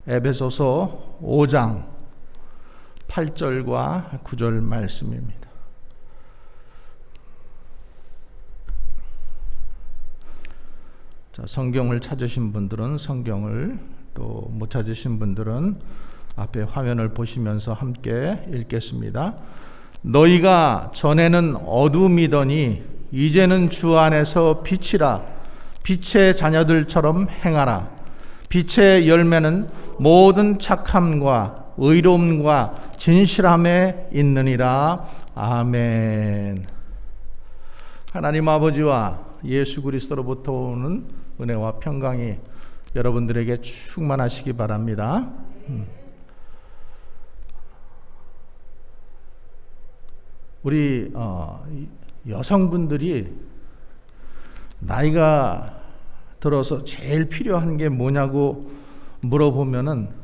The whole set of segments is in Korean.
에베소서 5장 8절과 9절 말씀입니다. 자, 성경을 찾으신 분들은 성경을, 또 못 찾으신 분들은 앞에 화면을 보시면서 함께 읽겠습니다. 너희가 전에는 어둠이더니 이제는 주 안에서 빛이라. 빛의 자녀들처럼 행하라. 빛의 열매는 모든 착함과 의로움과 진실함에 있느니라. 아멘. 하나님 아버지와 예수 그리스도로부터 오는 은혜와 평강이 여러분들에게 충만하시기 바랍니다. 우리 여성분들이 나이가 들어서 제일 필요한 게 뭐냐고 물어보면은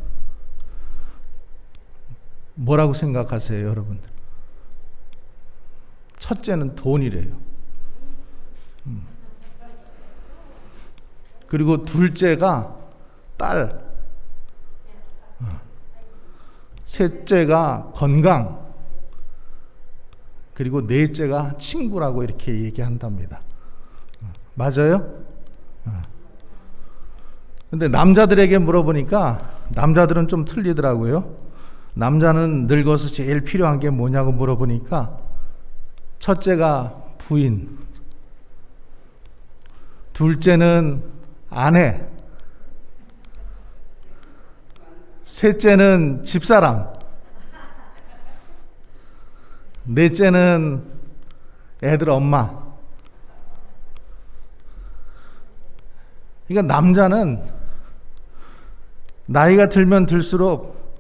뭐라고 생각하세요, 여러분? 첫째는 돈이래요. 그리고 둘째가 딸, 셋째가 건강, 그리고 넷째가 친구라고 이렇게 얘기한답니다. 맞아요? 근데 남자들에게 물어보니까 남자들은 좀 틀리더라고요. 남자는 늙어서 제일 필요한 게 뭐냐고 물어보니까 첫째가 부인, 둘째는 아내, 셋째는 집사람, 넷째는 애들 엄마. 그러니까 남자는 나이가 들면 들수록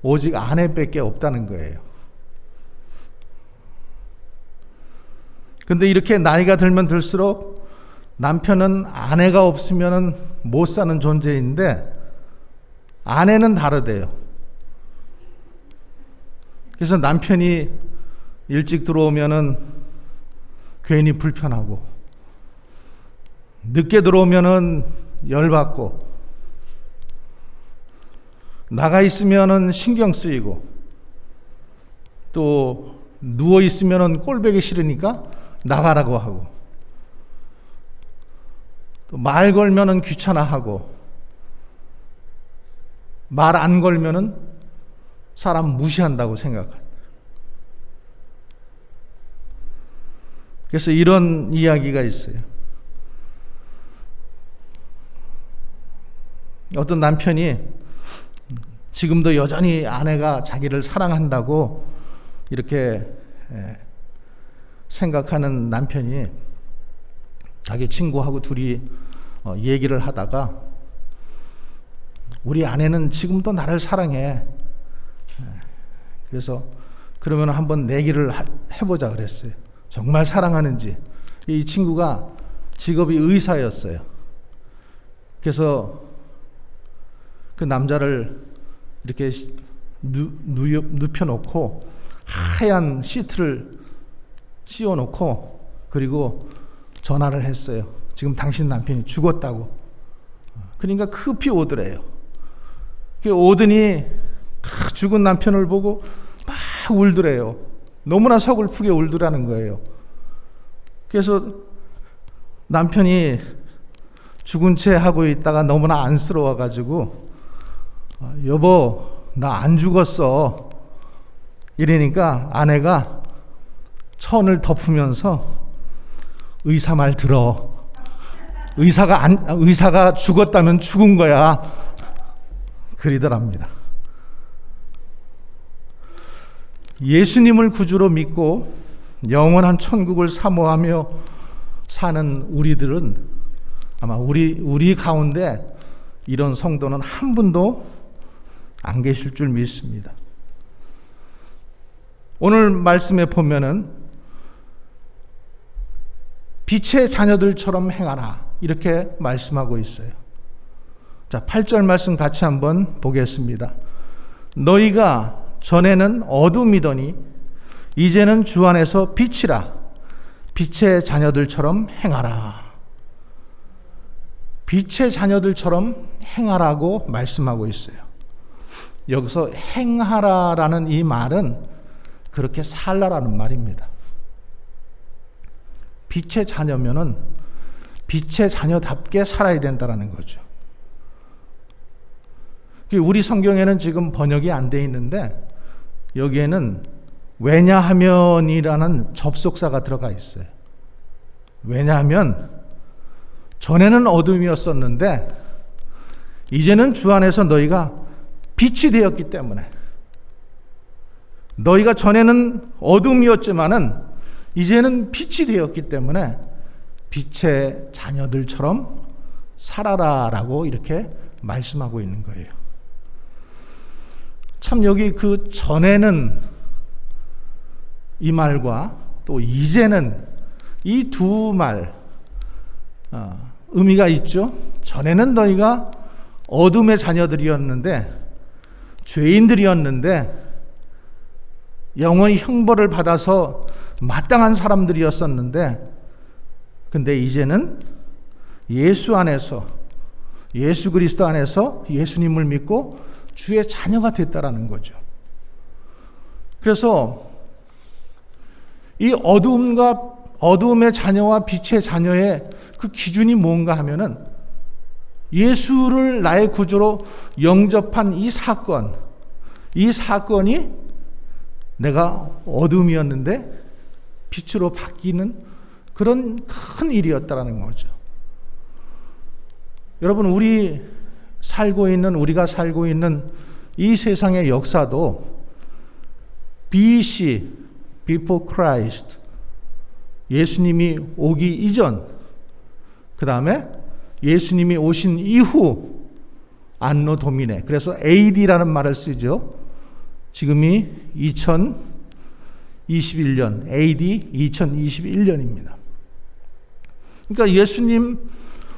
오직 아내밖에 없다는 거예요. 근데 이렇게 나이가 들면 들수록 남편은 아내가 없으면 못 사는 존재인데 아내는 다르대요. 그래서 남편이 일찍 들어오면은 괜히 불편하고, 늦게 들어오면은 열받고, 나가 있으면은 신경 쓰이고, 또 누워 있으면은 꼴보기 싫으니까 나가라고 하고, 또 말 걸면은 귀찮아하고, 말 안 걸면은 사람 무시한다고 생각합니다. 그래서 이런 이야기가 있어요. 어떤 남편이 지금도 여전히 아내가 자기를 사랑한다고 이렇게 생각하는 남편이 자기 친구하고 둘이 얘기를 하다가 우리 아내는 지금도 나를 사랑해. 그래서 그러면 한번 내기를 해보자 그랬어요. 정말 사랑하는지. 이 친구가 직업이 의사였어요. 그래서 그 남자를 이렇게 눕혀놓고 하얀 시트를 씌워놓고 그리고 전화를 했어요. 지금 당신 남편이 죽었다고. 그러니까 급히 오더래요. 오더니 죽은 남편을 보고 막 울더래요. 너무나 서글프게 울더라는 거예요. 그래서 남편이 죽은 채 하고 있다가 너무나 안쓰러워가지고 여보 나 안 죽었어 이러니까 아내가 천을 덮으면서 의사 말 들어. 의사가 죽었다면 죽은 거야. 그리더랍니다. 예수님을 구주로 믿고 영원한 천국을 사모하며 사는 우리들은 아마 우리 가운데 이런 성도는 한 분도 안 계실 줄 믿습니다. 오늘 말씀에 보면은 빛의 자녀들처럼 행하라 이렇게 말씀하고 있어요. 자, 8절 말씀 같이 한번 보겠습니다. 너희가 전에는 어둠이더니 이제는 주 안에서 빛이라. 빛의 자녀들처럼 행하라. 빛의 자녀들처럼 행하라고 말씀하고 있어요. 여기서 행하라라는 이 말은 그렇게 살라라는 말입니다. 빛의 자녀면은 빛의 자녀답게 살아야 된다는 거죠. 우리 성경에는 지금 번역이 안 돼 있는데 여기에는 왜냐하면이라는 접속사가 들어가 있어요. 왜냐하면 전에는 어둠이었었는데 이제는 주 안에서 너희가 빛이 되었기 때문에, 너희가 전에는 어둠이었지만은 이제는 빛이 되었기 때문에 빛의 자녀들처럼 살아라라고 이렇게 말씀하고 있는 거예요. 참 여기 그 전에는 이 말과 또 이제는 이 두 말 의미가 있죠. 전에는 너희가 어둠의 자녀들이었는데, 죄인들이었는데 영원히 형벌을 받아서 마땅한 사람들이었었는데, 근데 이제는 예수 안에서, 예수 그리스도 안에서 예수님을 믿고 주의 자녀가 됐다라는 거죠. 그래서 이 어두움의 자녀와 빛의 자녀의 그 기준이 뭔가 하면은 예수를 나의 구주로 영접한 이 사건이 내가 어둠이었는데 빛으로 바뀌는 그런 큰 일이었다라는 거죠. 여러분, 우리가 살고 있는 이 세상의 역사도 BC, Before Christ, 예수님이 오기 이전, 그 다음에 예수님이 오신 이후, 안노 도미네, 그래서 AD라는 말을 쓰죠. 지금이 2021년, AD 2021년입니다. 그러니까 예수님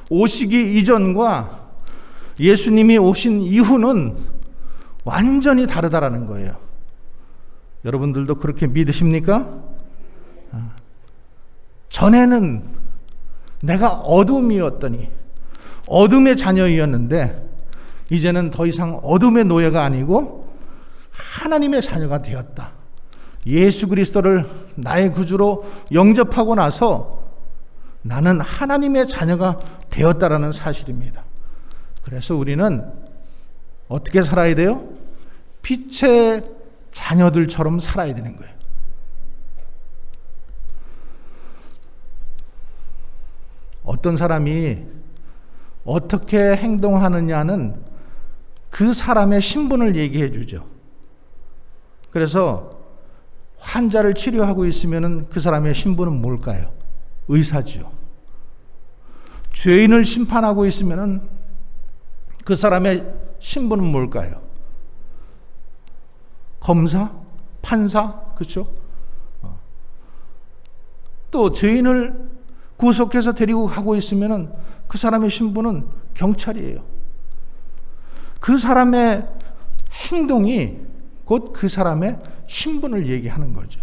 오시기 이전과 예수님이 오신 이후는 완전히 다르다라는 거예요. 여러분들도 그렇게 믿으십니까? 전에는 내가 어둠이었더니, 어둠의 자녀이었는데 이제는 더 이상 어둠의 노예가 아니고 하나님의 자녀가 되었다. 예수 그리스도를 나의 구주로 영접하고 나서 나는 하나님의 자녀가 되었다라는 사실입니다. 그래서 우리는 어떻게 살아야 돼요? 빛의 자녀들처럼 살아야 되는 거예요. 어떤 사람이 어떻게 행동하느냐는 그 사람의 신분을 얘기해 주죠. 그래서 환자를 치료하고 있으면 그 사람의 신분은 뭘까요? 의사지요. 죄인을 심판하고 있으면 그 사람의 신분은 뭘까요? 검사? 판사? 그렇죠? 또 죄인을 구속해서 데리고 가고 있으면 그 사람의 신분은 경찰이에요. 그 사람의 행동이 곧 그 사람의 신분을 얘기하는 거죠.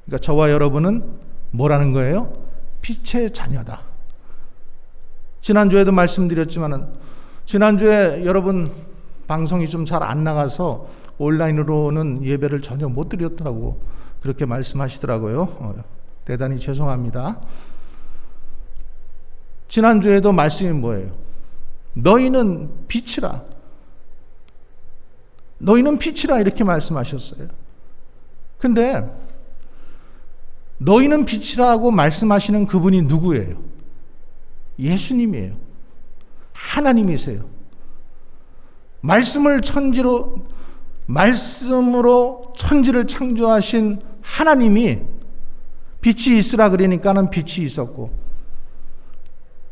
그러니까 저와 여러분은 뭐라는 거예요? 빛의 자녀다. 지난주에도 말씀드렸지만은, 지난주에 여러분 방송이 좀 잘 안 나가서 온라인으로는 예배를 전혀 못 드렸더라고 그렇게 말씀하시더라고요. 대단히 죄송합니다. 지난주에도 말씀이 뭐예요? 너희는 빛이라. 너희는 빛이라 이렇게 말씀하셨어요. 근데 너희는 빛이라고 말씀하시는 그분이 누구예요? 예수님이에요. 하나님이세요. 말씀으로 천지를 창조하신 하나님이 빛이 있으라 그러니까는 빛이 있었고,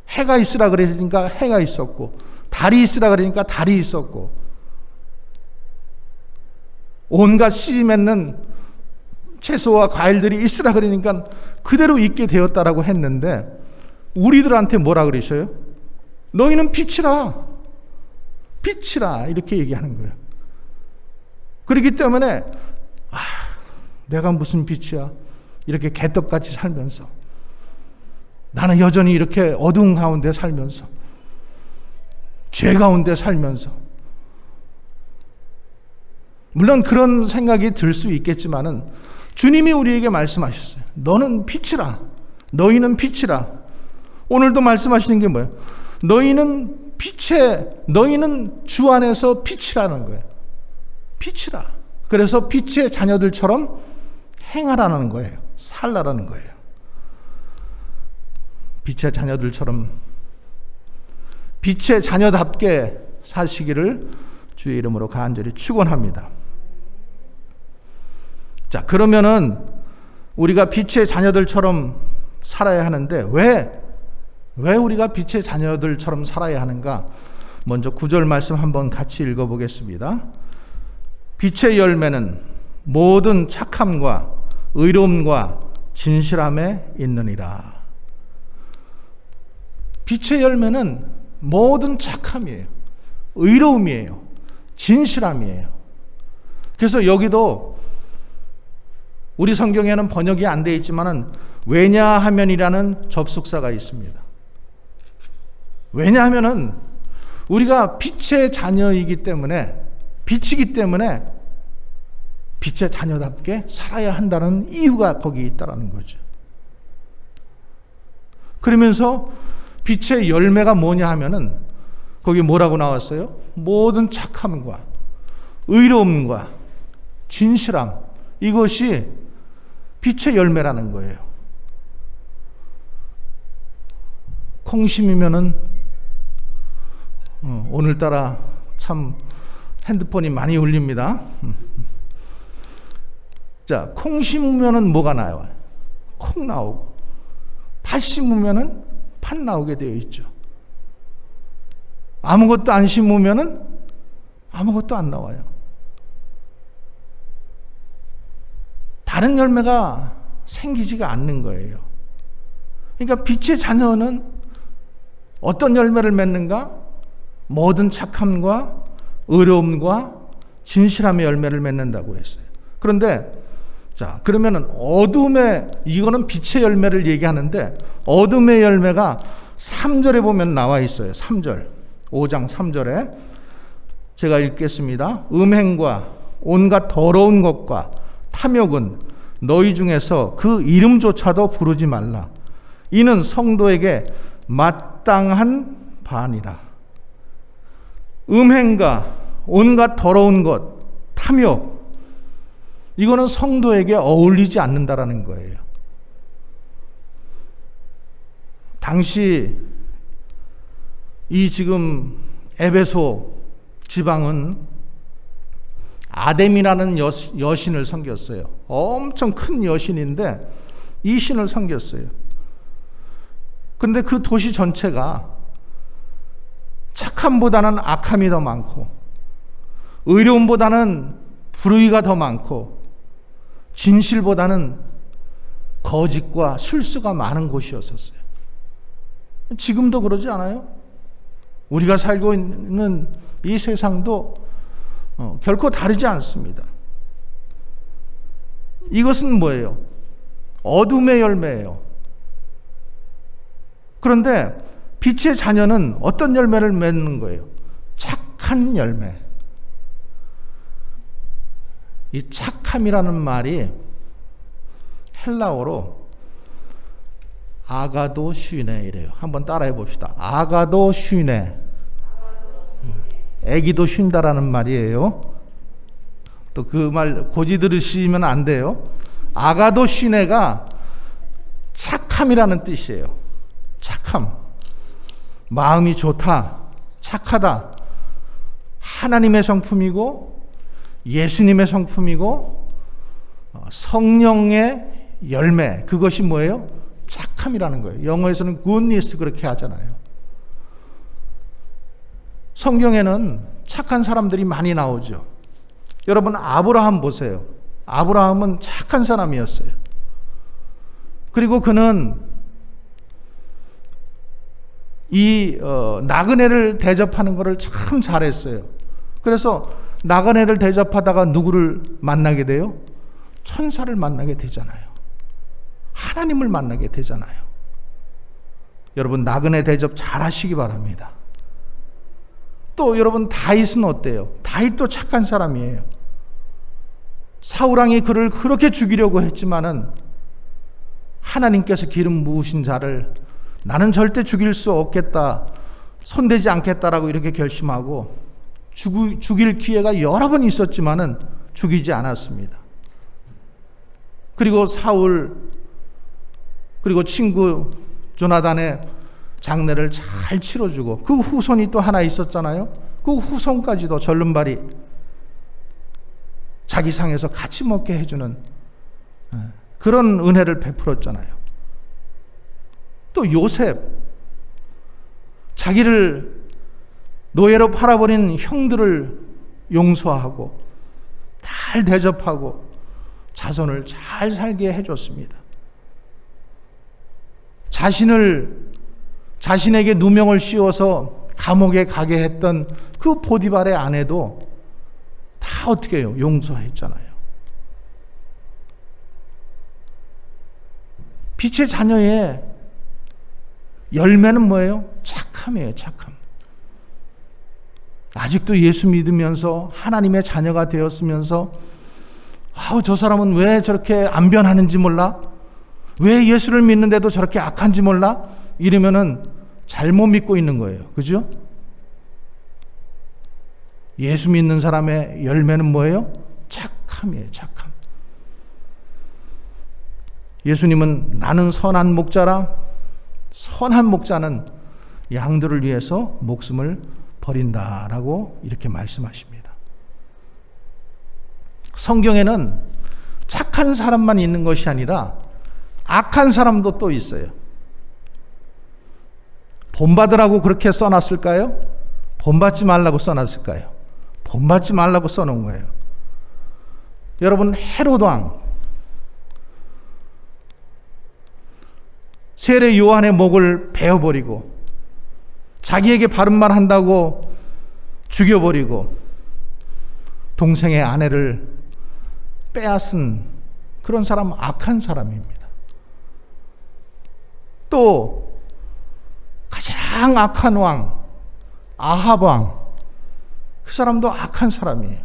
해가 있으라 그러니까 해가 있었고, 달이 있으라 그러니까 달이 있었고, 온갖 씨 맺는 채소와 과일들이 있으라 그러니까 그대로 있게 되었다라고 했는데, 우리들한테 뭐라 그러셔요? 너희는 빛이라, 빛이라 이렇게 얘기하는 거예요. 그렇기 때문에 내가 무슨 빛이야? 이렇게 개떡같이 살면서, 나는 여전히 이렇게 어두운 가운데 살면서, 죄 가운데 살면서, 물론 그런 생각이 들 수 있겠지만은 주님이 우리에게 말씀하셨어요. 너는 빛이라. 너희는 빛이라. 오늘도 말씀하시는 게 뭐예요? 너희는 너희는 주 안에서 빛이라는 거예요. 빛이라. 그래서 빛의 자녀들처럼 행하라는 거예요. 살라라는 거예요. 빛의 자녀들처럼, 빛의 자녀답게 사시기를 주의 이름으로 간절히 축원합니다. 자, 그러면은 우리가 빛의 자녀들처럼 살아야 하는데 왜 우리가 빛의 자녀들처럼 살아야 하는가? 먼저 9절 말씀 한번 같이 읽어보겠습니다. 빛의 열매는 모든 착함과 의로움과 진실함에 있느니라. 빛의 열매는 모든 착함이에요. 의로움이에요. 진실함이에요. 그래서 여기도 우리 성경에는 번역이 안 되어 있지만은 왜냐하면이라는 접속사가 있습니다. 왜냐하면은 우리가 빛의 자녀이기 때문에, 빛이기 때문에 빛의 자녀답게 살아야 한다는 이유가 거기 있다라는 거죠. 그러면서 빛의 열매가 뭐냐 하면은 거기 뭐라고 나왔어요? 모든 착함과 의로움과 진실함, 이것이 빛의 열매라는 거예요. 콩 심으면은 오늘따라 참 핸드폰이 많이 울립니다. 자, 콩 심으면은 뭐가 나와요? 콩 나오고, 팥 심으면은 팥 나오게 되어 있죠. 아무것도 안 심으면은 아무것도 안 나와요. 다른 열매가 생기지가 않는 거예요. 그러니까 빛의 자녀는 어떤 열매를 맺는가? 모든 착함과 의로움과 진실함의 열매를 맺는다고 했어요. 그런데 자, 그러면은 이거는 빛의 열매를 얘기하는데 어둠의 열매가 3절에 보면 나와 있어요. 3절. 5장 3절에 제가 읽겠습니다. 음행과 온갖 더러운 것과 탐욕은 너희 중에서 그 이름조차도 부르지 말라. 이는 성도에게 마땅한 바니라. 음행과 온갖 더러운 것, 탐욕, 이거는 성도에게 어울리지 않는다라는 거예요. 당시 이 지금 에베소 지방은 아뎀이라는 여신을 섬겼어요. 엄청 큰 여신인데 이 신을 섬겼어요. 근데 그 도시 전체가 착함보다는 악함이 더 많고, 의로움보다는 불의가 더 많고, 진실보다는 거짓과 실수가 많은 곳이었었어요. 지금도 그러지 않아요? 우리가 살고 있는 이 세상도 결코 다르지 않습니다. 이것은 뭐예요? 어둠의 열매예요. 그런데 빛의 자녀는 어떤 열매를 맺는 거예요? 착한 열매. 이 착함이라는 말이 헬라어로 아가도슈네 이래요. 한번 따라해 봅시다. 아가도슈네. 애기도 쉰다라는 말이에요. 또 그 말 고지 들으시면 안 돼요. 아가도슈네가 착함이라는 뜻이에요. 착함. 마음이 좋다. 착하다. 하나님의 성품이고 예수님의 성품이고 성령의 열매, 그것이 뭐예요? 착함이라는 거예요. 영어에서는 goodness 그렇게 하잖아요. 성경에는 착한 사람들이 많이 나오죠. 여러분 아브라함 보세요. 아브라함은 착한 사람이었어요. 그리고 그는 이 나그네를 대접하는 것을 참 잘했어요. 그래서 나그네를 대접하다가 누구를 만나게 돼요? 천사를 만나게 되잖아요. 하나님을 만나게 되잖아요. 여러분 나그네 대접 잘 하시기 바랍니다. 또 여러분 다윗은 어때요? 다윗도 착한 사람이에요. 사울왕이 그를 그렇게 죽이려고 했지만은 하나님께서 기름 부으신 자를 나는 절대 죽일 수 없겠다, 손대지 않겠다라고 이렇게 결심하고 죽일 기회가 여러 번 있었지만은 죽이지 않았습니다. 그리고 사울 그리고 친구 조나단의 장례를 잘 치러주고 그 후손이 또 하나 있었잖아요. 그 후손까지도 절름발이 자기 상에서 같이 먹게 해주는 그런 은혜를 베풀었잖아요. 또 요셉, 자기를 노예로 팔아버린 형들을 용서하고 잘 대접하고 자손을 잘 살게 해줬습니다. 자신에게 누명을 씌워서 감옥에 가게 했던 그 보디발의 아내도 다 어떻게 해요? 용서했잖아요. 빛의 자녀의 열매는 뭐예요? 착함이에요, 착함. 아직도 예수 믿으면서 하나님의 자녀가 되었으면서 저 사람은 왜 저렇게 안 변하는지 몰라? 왜 예수를 믿는데도 저렇게 악한지 몰라? 이러면은 잘못 믿고 있는 거예요. 그죠? 예수 믿는 사람의 열매는 뭐예요? 착함이에요, 착함. 예수님은 나는 선한 목자라, 선한 목자는 양들을 위해서 목숨을 버린다라고 이렇게 말씀하십니다. 성경에는 착한 사람만 있는 것이 아니라 악한 사람도 또 있어요. 본받으라고 그렇게 써놨을까요? 본받지 말라고 써놨을까요? 본받지 말라고 써놓은 거예요. 여러분, 헤롯 왕 세례 요한의 목을 베어버리고 자기에게 바른 말 한다고 죽여버리고 동생의 아내를 빼앗은 그런 사람, 악한 사람입니다. 또 가장 악한 왕 아합 왕, 그 사람도 악한 사람이에요.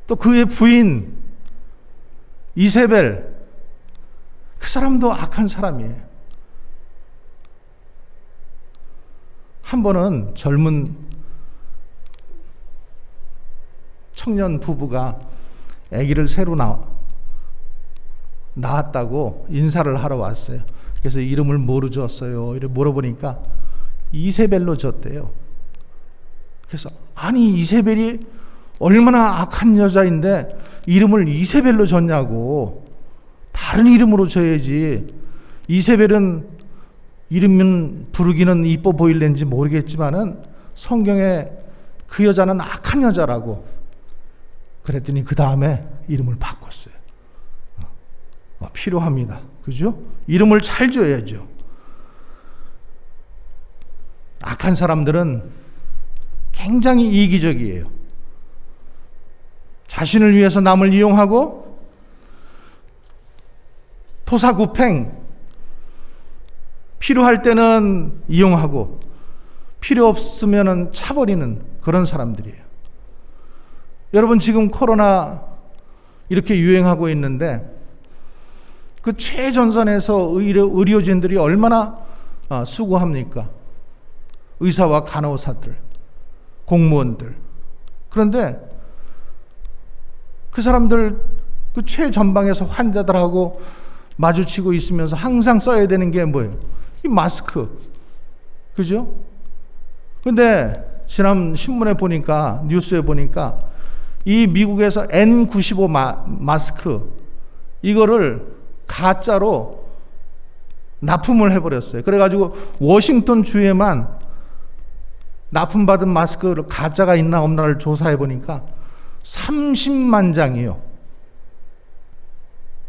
또 그의 부인 이세벨, 그 사람도 악한 사람이에요. 한 번은 젊은 청년 부부가 아기를 새로 낳았다고 인사를 하러 왔어요. 그래서 이름을 뭐로 줬어요? 이렇게 물어보니까 이세벨로 줬대요. 그래서 아니, 이세벨이 얼마나 악한 여자인데 이름을 이세벨로 줬냐고. 다른 이름으로 줘야지. 이세벨은 이름은 부르기는 이뻐 보일는지 모르겠지만은 성경에 그 여자는 악한 여자라고 그랬더니 그 다음에 이름을 바꿨어요. 필요합니다. 그죠? 이름을 잘 줘야죠. 악한 사람들은 굉장히 이기적이에요. 자신을 위해서 남을 이용하고 토사구팽, 필요할 때는 이용하고 필요 없으면 차버리는 그런 사람들이에요. 여러분, 지금 코로나 이렇게 유행하고 있는데 그 최전선에서 의료진들이 얼마나 수고합니까? 의사와 간호사들, 공무원들. 그런데 그 사람들 그 최전방에서 환자들하고 마주치고 있으면서 항상 써야 되는 게 뭐예요? 이 마스크. 그죠? 근데 지난 신문에 보니까, 뉴스에 보니까 이 미국에서 N95 마스크 이거를 가짜로 납품을 해버렸어요. 그래가지고 워싱턴 주에만 납품받은 마스크를 가짜가 있나 없나를 조사해 보니까 30만 장이요.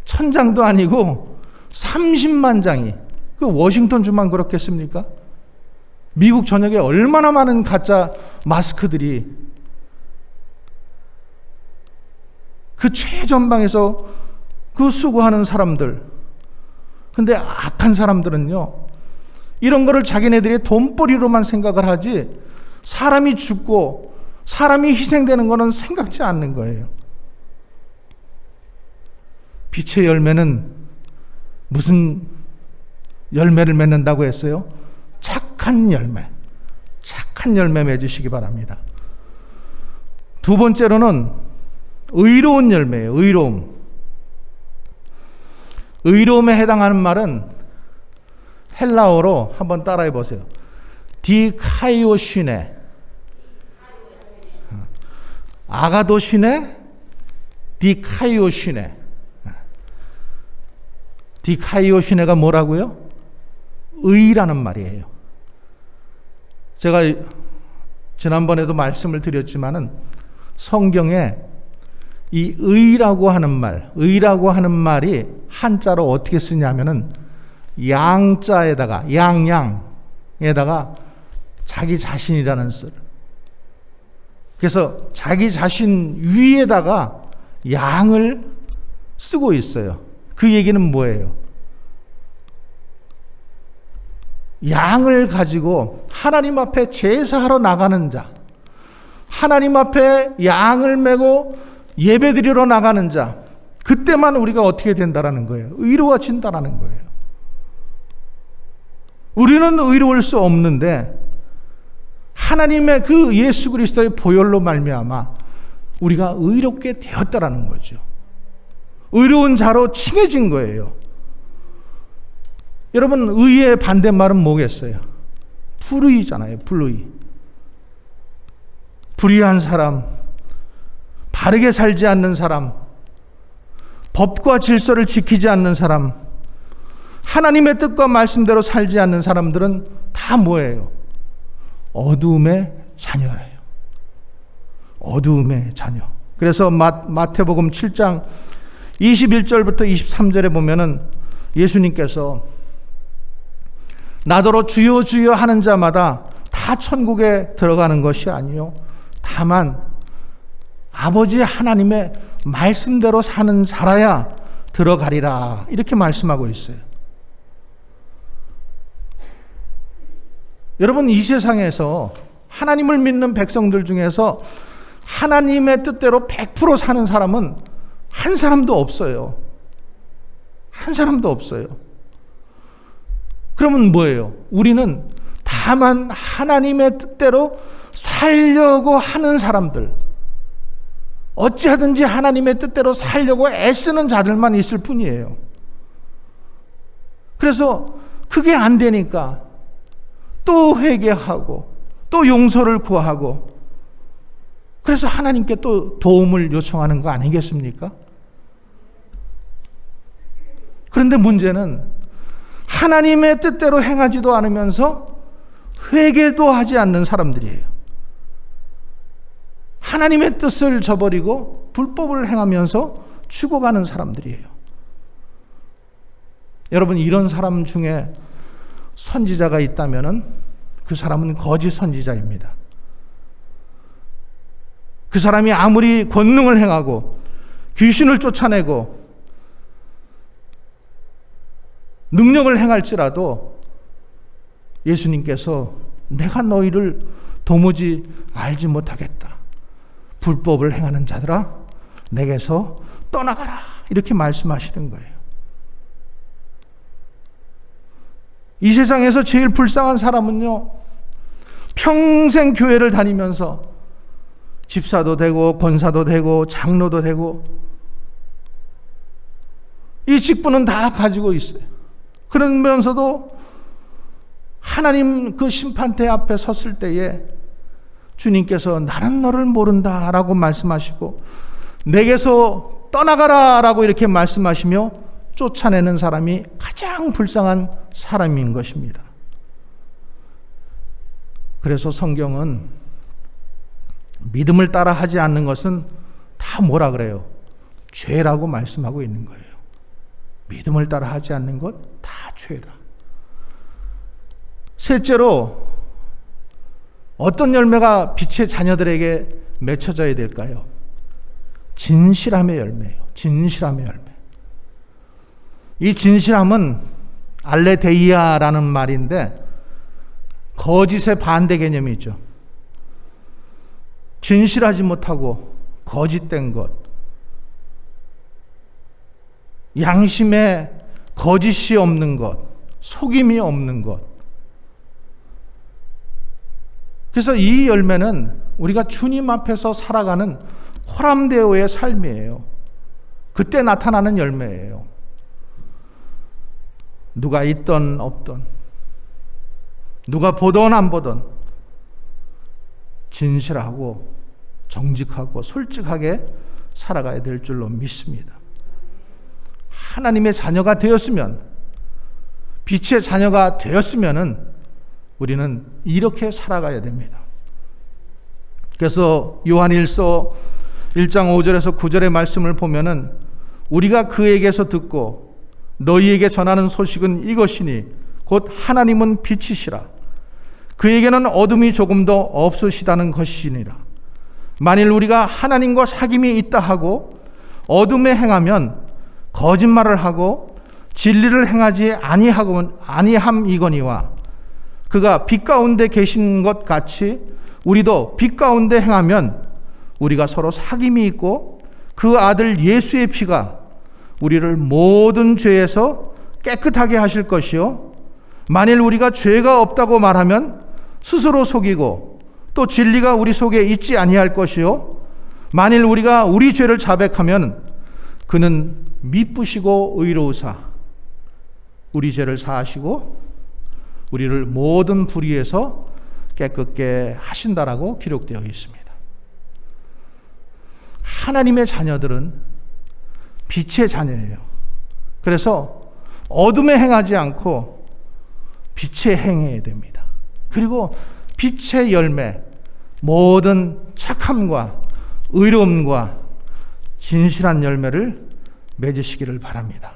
1000장도 아니고 30만 장이. 그 워싱턴 주만 그렇겠습니까? 미국 전역에 얼마나 많은 가짜 마스크들이 그 최전방에서 그 수고하는 사람들. 근데 악한 사람들은요, 이런 거를 자기네들이 돈벌이로만 생각을 하지 사람이 죽고 사람이 희생되는 거는 생각지 않는 거예요. 빛의 열매는 무슨 열매를 맺는다고 했어요? 착한 열매. 착한 열매 맺으시기 바랍니다. 두 번째로는 의로운 열매예요. 의로움. 의로움에 해당하는 말은 헬라어로 한번 따라해 보세요. 디카이오시네. 아가도시네, 디카이오시네. 디카이오시네가 뭐라고요? 의라는 말이에요. 제가 지난번에도 말씀을 드렸지만은 성경에 이 의라고 하는 말이 한자로 어떻게 쓰냐면은 양자에다가 양양에다가 자기 자신이라는 글. 그래서 자기 자신 위에다가 양을 쓰고 있어요. 그 얘기는 뭐예요? 양을 가지고 하나님 앞에 제사하러 나가는 자, 하나님 앞에 양을 메고 예배드리러 나가는 자, 그때만 우리가 어떻게 된다라는 거예요? 의로워진다라는 거예요. 우리는 의로울 수 없는데 하나님의 그 예수 그리스도의 보혈로 말미암아 우리가 의롭게 되었다라는 거죠. 의로운 자로 칭해진 거예요. 여러분, 의의 반대말은 뭐겠어요? 불의잖아요. 불의. 불의한 사람, 바르게 살지 않는 사람, 법과 질서를 지키지 않는 사람, 하나님의 뜻과 말씀대로 살지 않는 사람들은 다 뭐예요? 어두움의 자녀예요. 어두움의 자녀. 그래서 마태복음 7장 21절부터 23절에 보면은 예수님께서 나더러 주여 주여 하는 자마다 다 천국에 들어가는 것이 아니요 다만 아버지 하나님의 말씀대로 사는 자라야 들어가리라, 이렇게 말씀하고 있어요. 여러분, 이 세상에서 하나님을 믿는 백성들 중에서 하나님의 뜻대로 100% 사는 사람은 한 사람도 없어요. 한 사람도 없어요. 그러면 뭐예요? 우리는 다만 하나님의 뜻대로 살려고 하는 사람들, 어찌하든지 하나님의 뜻대로 살려고 애쓰는 자들만 있을 뿐이에요. 그래서 그게 안 되니까 또 회개하고 또 용서를 구하고, 그래서 하나님께 또 도움을 요청하는 거 아니겠습니까? 그런데 문제는 하나님의 뜻대로 행하지도 않으면서 회개도 하지 않는 사람들이에요. 하나님의 뜻을 저버리고 불법을 행하면서 죽어가는 사람들이에요. 여러분, 이런 사람 중에 선지자가 있다면은 그 사람은 거짓 선지자입니다. 그 사람이 아무리 권능을 행하고 귀신을 쫓아내고 능력을 행할지라도 예수님께서 내가 너희를 도무지 알지 못하겠다. 불법을 행하는 자들아, 내게서 떠나가라, 이렇게 말씀하시는 거예요. 이 세상에서 제일 불쌍한 사람은요, 평생 교회를 다니면서 집사도 되고 권사도 되고 장로도 되고 이 직분은 다 가지고 있어요. 그러면서도 하나님 그 심판대 앞에 섰을 때에 주님께서 나는 너를 모른다 라고 말씀하시고 내게서 떠나가라 라고 이렇게 말씀하시며 쫓아내는 사람이 가장 불쌍한 사람인 것입니다. 그래서 성경은 믿음을 따라 하지 않는 것은 다 뭐라 그래요? 죄라고 말씀하고 있는 거예요. 믿음을 따라 하지 않는 것 다 죄다. 셋째로, 어떤 열매가 빛의 자녀들에게 맺혀져야 될까요? 진실함의 열매예요. 진실함의 열매. 이 진실함은 알레데이아라는 말인데 거짓의 반대 개념이죠. 진실하지 못하고 거짓된 것. 양심에 거짓이 없는 것, 속임이 없는 것. 그래서 이 열매는 우리가 주님 앞에서 살아가는 호람되어의 삶이에요. 그때 나타나는 열매예요. 누가 있던 없던, 누가 보던 안 보던 진실하고 정직하고 솔직하게 살아가야 될 줄로 믿습니다. 하나님의 자녀가 되었으면, 빛의 자녀가 되었으면은 우리는 이렇게 살아가야 됩니다. 그래서 요한일서 1장 5절에서 9절의 말씀을 보면은 우리가 그에게서 듣고 너희에게 전하는 소식은 이것이니 곧 하나님은 빛이시라. 그에게는 어둠이 조금도 없으시다는 것이니라. 만일 우리가 하나님과 사귐이 있다 하고 어둠에 행하면 거짓말을 하고 진리를 행하지 아니함이거니와 그가 빛 가운데 계신 것 같이 우리도 빛 가운데 행하면 우리가 서로 사귐이 있고 그 아들 예수의 피가 우리를 모든 죄에서 깨끗하게 하실 것이요 만일 우리가 죄가 없다고 말하면 스스로 속이고 또 진리가 우리 속에 있지 아니할 것이요 만일 우리가 우리 죄를 자백하면 그는 미쁘시고 의로우사 우리 죄를 사하시고 우리를 모든 불의에서 깨끗게 하신다라고 기록되어 있습니다. 하나님의 자녀들은 빛의 자녀예요. 그래서 어둠에 행하지 않고 빛에 행해야 됩니다. 그리고 빛의 열매, 모든 착함과 의로움과 진실한 열매를 맺으시기를 바랍니다.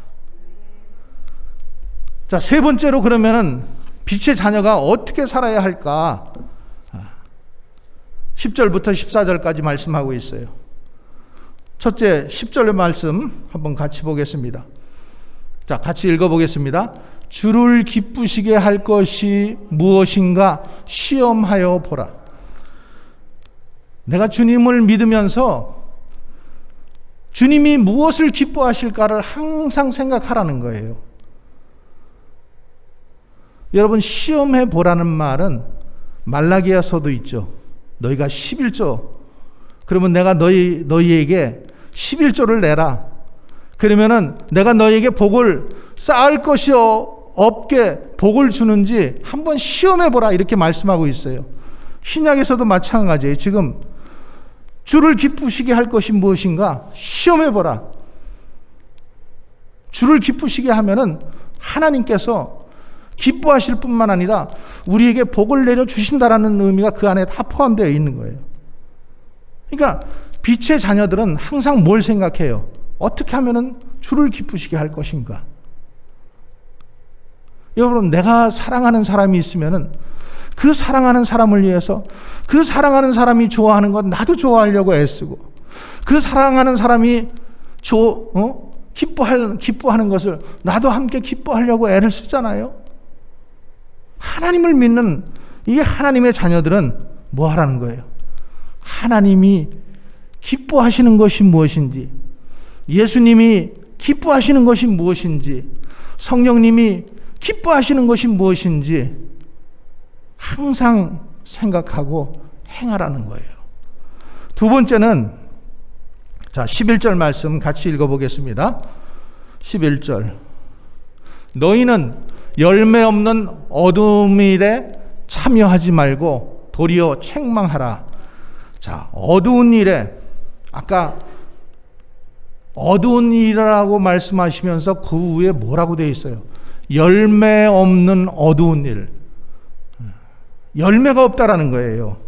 자, 세 번째로 그러면은 빛의 자녀가 어떻게 살아야 할까? 10절부터 14절까지 말씀하고 있어요. 첫째 10절의 말씀 한번 같이 보겠습니다. 자, 같이 읽어보겠습니다. 주를 기쁘시게 할 것이 무엇인가 시험하여 보라. 내가 주님을 믿으면서 주님이 무엇을 기뻐하실까를 항상 생각하라는 거예요. 여러분, 시험해 보라는 말은 말라기야서도 있죠. 너희가 11조, 그러면 내가 너희에게 11조를 내라. 그러면은 내가 너희에게 복을 쌓을 것이 없게 복을 주는지 한번 시험해 보라, 이렇게 말씀하고 있어요. 신약에서도 마찬가지예요. 지금 주를 기쁘시게 할 것이 무엇인가 시험해 보라. 주를 기쁘시게 하면은 하나님께서 기뻐하실 뿐만 아니라 우리에게 복을 내려 주신다라는 의미가 그 안에 다 포함되어 있는 거예요. 그러니까 빛의 자녀들은 항상 뭘 생각해요? 어떻게 하면은 주를 기쁘시게 할 것인가? 여러분, 내가 사랑하는 사람이 있으면은 그 사랑하는 사람을 위해서 그 사랑하는 사람이 좋아하는 것 나도 좋아하려고 애쓰고 그 사랑하는 사람이 기뻐하는 것을 나도 함께 기뻐하려고 애를 쓰잖아요. 하나님을 믿는 이 하나님의 자녀들은 뭐 하라는 거예요? 하나님이 기뻐하시는 것이 무엇인지, 예수님이 기뻐하시는 것이 무엇인지, 성령님이 기뻐하시는 것이 무엇인지 항상 생각하고 행하라는 거예요. 두 번째는, 자, 11절 말씀 같이 읽어보겠습니다. 11절. 너희는 열매 없는 어두운 일에 참여하지 말고 도리어 책망하라. 자, 어두운 일에, 아까 어두운 일이라고 말씀하시면서 그 위에 뭐라고 되어 있어요? 열매 없는 어두운 일. 열매가 없다라는 거예요.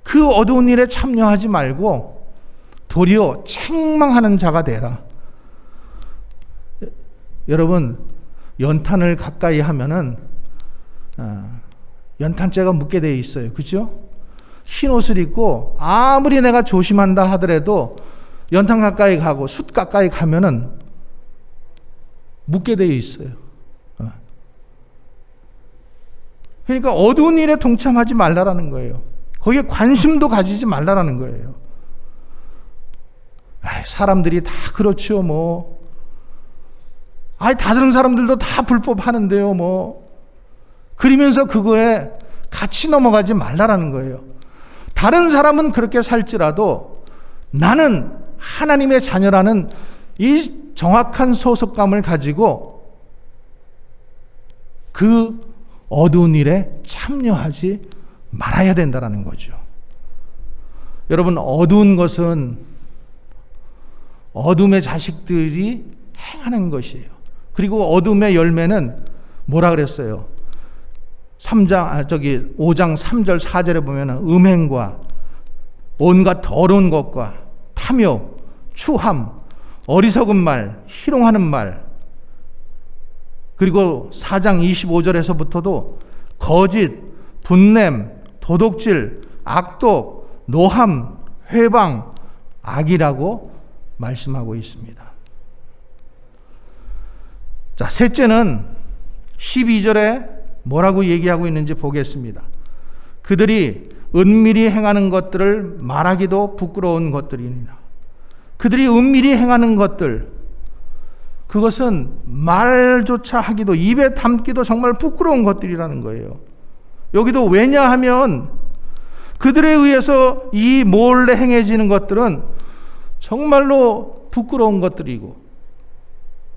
그 어두운 일에 참여하지 말고 도리어 책망하는 자가 되라. 여러분, 연탄을 가까이 하면은 연탄재가 묻게 되어 있어요. 그죠? 흰 옷을 입고 아무리 내가 조심한다 하더라도 연탄 가까이 가고 숯 가까이 가면은 묻게 되어 있어요. 그러니까 어두운 일에 동참하지 말라라는 거예요. 거기에 관심도 가지지 말라라는 거예요. 사람들이 다 그렇죠, 뭐. 다른 사람들도 다 불법 하는데요, 뭐. 그러면서 그거에 같이 넘어가지 말라라는 거예요. 다른 사람은 그렇게 살지라도 나는 하나님의 자녀라는 이 정확한 소속감을 가지고 그 어두운 일에 참여하지 말아야 된다는 거죠. 여러분, 어두운 것은 어둠의 자식들이 행하는 것이에요. 그리고 어둠의 열매는 뭐라 그랬어요? 5장 3절 4절에 보면은 음행과 온갖 더러운 것과 탐욕, 추함, 어리석은 말, 희롱하는 말, 그리고 4장 25절에서부터도 거짓, 분냄, 도둑질, 악독, 노함, 회방, 악이라고 말씀하고 있습니다. 자, 셋째는 12절에 뭐라고 얘기하고 있는지 보겠습니다. 그들이 은밀히 행하는 것들을 말하기도 부끄러운 것들이니라. 그들이 은밀히 행하는 것들, 그것은 말조차 하기도, 입에 담기도 정말 부끄러운 것들이라는 거예요. 여기도 왜냐하면 그들에 의해서 이 몰래 행해지는 것들은 정말로 부끄러운 것들이고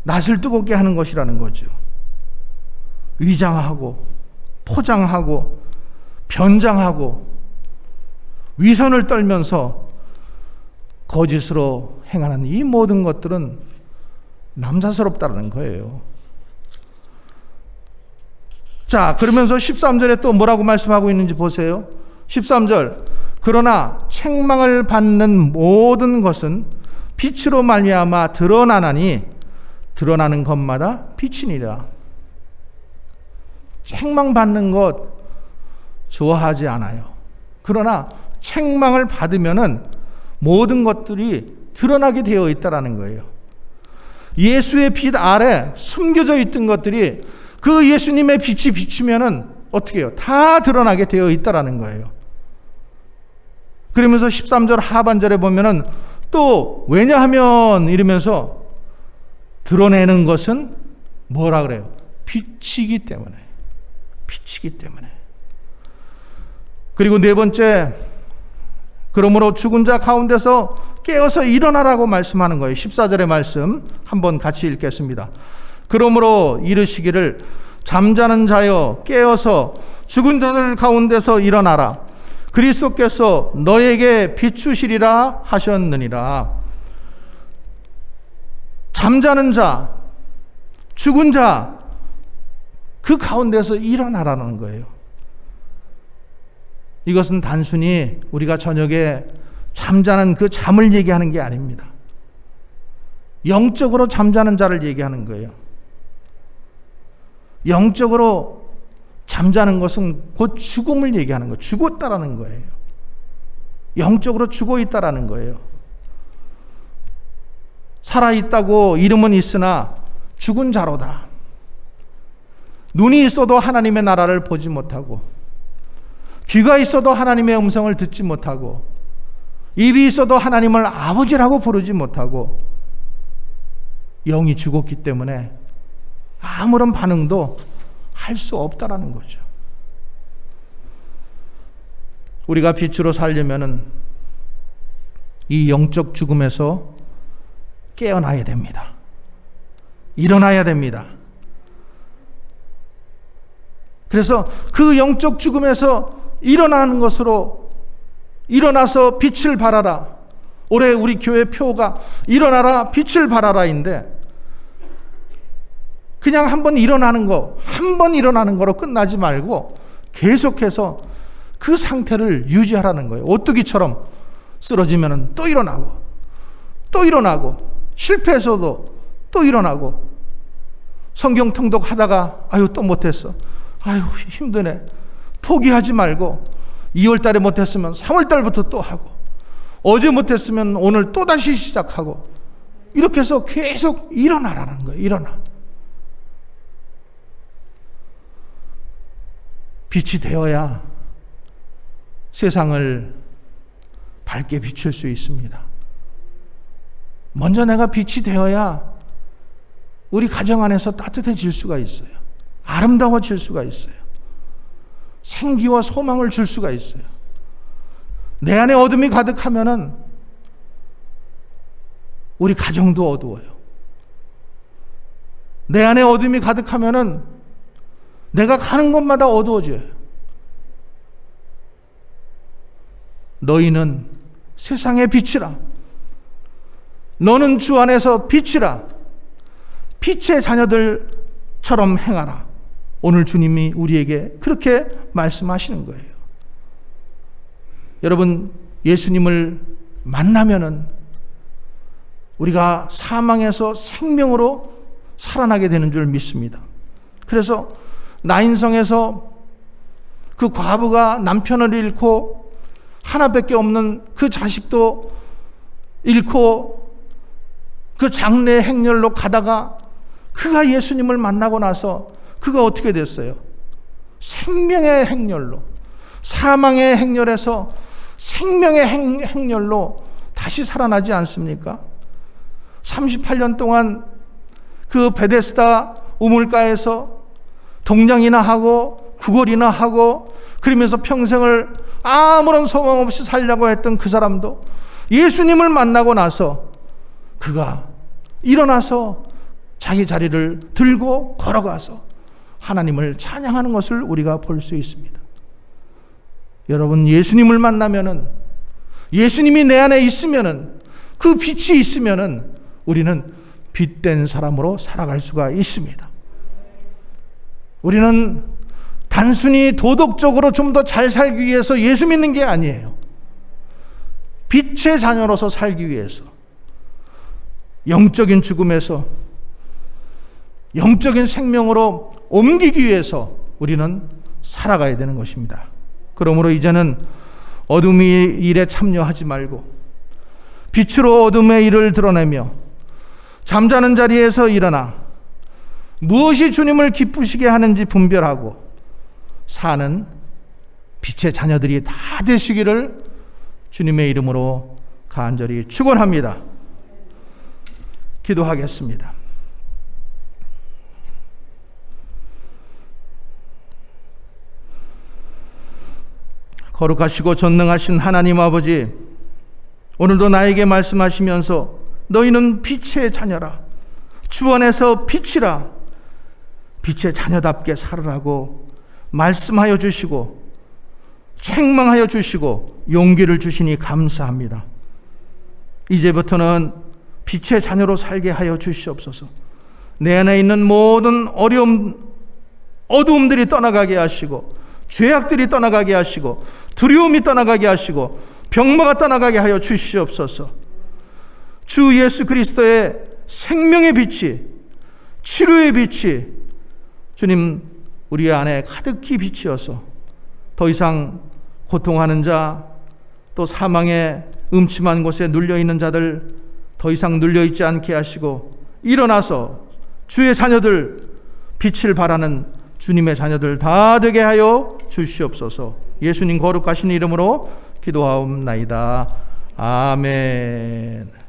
낯을 뜨겁게 하는 것이라는 거죠. 위장하고 포장하고 변장하고 위선을 떨면서 거짓으로 행하는 이 모든 것들은 남사스럽다는 거예요. 자, 그러면서 13절에 또 뭐라고 말씀하고 있는지 보세요. 13절, 그러나 책망을 받는 모든 것은 빛으로 말미암아 드러나나니 드러나는 것마다 빛이니라. 책망받는 것 좋아하지 않아요. 그러나 책망을 받으면은 모든 것들이 드러나게 되어 있다라는 거예요. 예수의 빛 아래 숨겨져 있던 것들이 그 예수님의 빛이 비추면은 어떻게 해요? 다 드러나게 되어 있다라는 거예요. 그러면서 13절 하반절에 보면은 또 왜냐하면 이러면서 드러내는 것은 뭐라 그래요? 빛이기 때문에. 빛이기 때문에. 그리고 네 번째, 그러므로 죽은 자 가운데서 깨어서 일어나라고 말씀하는 거예요. 14절의 말씀 한번 같이 읽겠습니다. 그러므로 이르시기를 잠자는 자여 깨어서 죽은 자들 가운데서 일어나라. 그리스도께서 너에게 비추시리라 하셨느니라. 잠자는 자, 죽은 자, 그 가운데서 일어나라는 거예요. 이것은 단순히 우리가 저녁에 잠자는 그 잠을 얘기하는 게 아닙니다. 영적으로 잠자는 자를 얘기하는 거예요. 영적으로 잠자는 것은 곧 죽음을 얘기하는 거예요. 죽었다라는 거예요. 영적으로 죽어 있다라는 거예요. 살아있다고 이름은 있으나 죽은 자로다. 눈이 있어도 하나님의 나라를 보지 못하고, 귀가 있어도 하나님의 음성을 듣지 못하고, 입이 있어도 하나님을 아버지라고 부르지 못하고, 영이 죽었기 때문에 아무런 반응도 할 수 없다라는 거죠. 우리가 빛으로 살려면은 이 영적 죽음에서 깨어나야 됩니다. 일어나야 됩니다. 그래서 그 영적 죽음에서 일어나는 것으로 일어나서 빛을 발하라. 올해 우리 교회 표가 일어나라 빛을 발하라인데, 그냥 한 번 일어나는 거로 끝나지 말고 계속해서 그 상태를 유지하라는 거예요. 오뚜기처럼 쓰러지면 또 일어나고 또 일어나고, 실패해서도 또 일어나고, 성경 통독하다가 아유 또 못했어, 아유 힘드네, 포기하지 말고 2월달에 못했으면 3월달부터 또 하고, 어제 못했으면 오늘 또다시 시작하고, 이렇게 해서 계속 일어나라는 거예요. 일어나. 빛이 되어야 세상을 밝게 비출 수 있습니다. 먼저 내가 빛이 되어야 우리 가정 안에서 따뜻해질 수가 있어요. 아름다워질 수가 있어요. 생기와 소망을 줄 수가 있어요. 내 안에 어둠이 가득하면은 우리 가정도 어두워요. 내 안에 어둠이 가득하면은 내가 가는 곳마다 어두워져요. 너희는 세상의 빛이라. 너는 주 안에서 빛이라. 빛의 자녀들처럼 행하라. 오늘 주님이 우리에게 그렇게 말씀하시는 거예요. 여러분, 예수님을 만나면은 우리가 사망에서 생명으로 살아나게 되는 줄 믿습니다. 그래서 나인성에서 그 과부가 남편을 잃고 하나밖에 없는 그 자식도 잃고 그 장례 행렬로 가다가 그가 예수님을 만나고 나서 그가 어떻게 됐어요? 생명의 행렬로, 사망의 행렬에서 생명의 행렬로 다시 살아나지 않습니까? 38년 동안 그 베데스다 우물가에서 동냥이나 하고 구걸이나 하고 그러면서 평생을 아무런 소망 없이 살려고 했던 그 사람도 예수님을 만나고 나서 그가 일어나서 자기 자리를 들고 걸어가서 하나님을 찬양하는 것을 우리가 볼 수 있습니다. 여러분, 예수님을 만나면은, 예수님이 내 안에 있으면은, 그 빛이 있으면은 우리는 빛된 사람으로 살아갈 수가 있습니다. 우리는 단순히 도덕적으로 좀 더 잘 살기 위해서 예수 믿는 게 아니에요. 빛의 자녀로서 살기 위해서, 영적인 죽음에서 영적인 생명으로 옮기기 위해서 우리는 살아가야 되는 것입니다. 그러므로 이제는 어둠의 일에 참여하지 말고 빛으로 어둠의 일을 드러내며 잠자는 자리에서 일어나 무엇이 주님을 기쁘시게 하는지 분별하고 사는 빛의 자녀들이 다 되시기를 주님의 이름으로 간절히 축원합니다. 기도하겠습니다. 거룩하시고 전능하신 하나님 아버지, 오늘도 나에게 말씀하시면서 너희는 빛의 자녀라, 주 안에서 빛이라, 빛의 자녀답게 살으라고 말씀하여 주시고 책망하여 주시고 용기를 주시니 감사합니다. 이제부터는 빛의 자녀로 살게 하여 주시옵소서. 내 안에 있는 모든 어려움, 어두움들이 떠나가게 하시고 죄악들이 떠나가게 하시고 두려움이 떠나가게 하시고 병마가 떠나가게 하여 주시옵소서. 주 예수 그리스도의 생명의 빛이, 치료의 빛이 주님 우리 안에 가득히 비치어서 더 이상 고통하는 자, 또 사망의 음침한 곳에 눌려있는 자들 더 이상 눌려있지 않게 하시고 일어나서 주의 자녀들, 빛을 바라는 주님의 자녀들 다 되게 하여 주시옵소서. 예수님 거룩하신 이름으로 기도하옵나이다. 아멘.